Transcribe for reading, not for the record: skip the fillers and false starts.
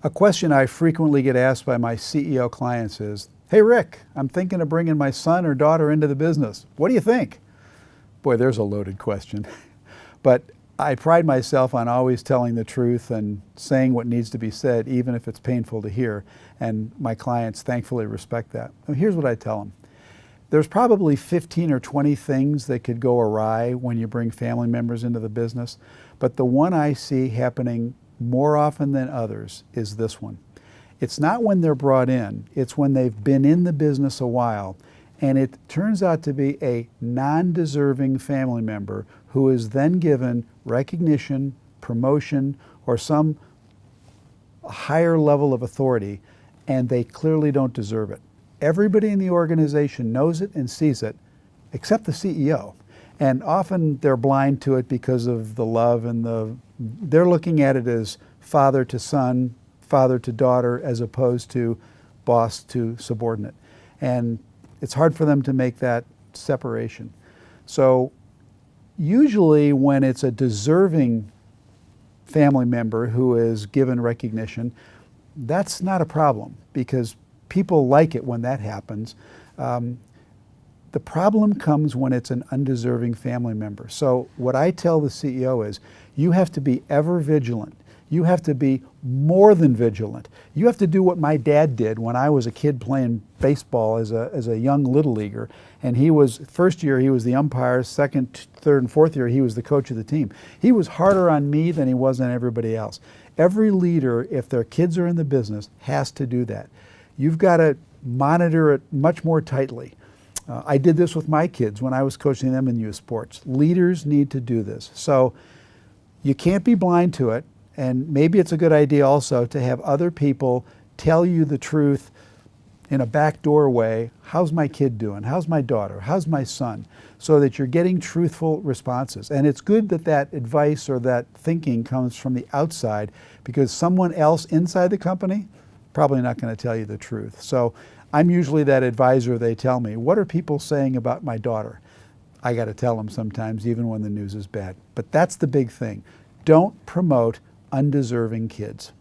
A question I frequently get asked by my CEO clients is, "Hey Rick, I'm thinking of bringing my son or daughter into the business. What do you think?" Boy, there's a loaded question. But I pride myself on always telling the truth and saying what needs to be said, even if it's painful to hear. And my clients thankfully respect that. And here's what I tell them. There's probably 15 or 20 things that could go awry when you bring family members into the business. But the one I see happening more often than others is this one. It's not when they're brought in, it's when they've been in the business a while and it turns out to be a non-deserving family member who is then given recognition, promotion, or some higher level of authority, and they clearly don't deserve it. Everybody in the organization knows it and sees it, except the CEO. And often they're blind to it because of the love and they're looking at it as father to son, father to daughter, as opposed to boss to subordinate. And it's hard for them to make that separation. So usually when it's a deserving family member who is given recognition, that's not a problem because people like it when that happens. The problem comes when it's an undeserving family member. So what I tell the CEO is, you have to be ever vigilant. You have to be more than vigilant. You have to do what my dad did when I was a kid playing baseball as a young little leaguer. And first year he was the umpire, second, third, and fourth year he was the coach of the team. He was harder on me than he was on everybody else. Every leader, if their kids are in the business, has to do that. You've got to monitor it much more tightly. I did this with my kids when I was coaching them in youth sports. Leaders need to do this. So you can't be blind to it, and maybe it's a good idea also to have other people tell you the truth in a backdoor way. How's my kid doing? How's my daughter? How's my son? So that you're getting truthful responses. And it's good that that advice or that thinking comes from the outside, because someone else inside the company probably not going to tell you the truth. So I'm usually that advisor. They tell me, what are people saying about my daughter? I got to tell them sometimes, even when the news is bad. But that's the big thing. Don't promote undeserving kids.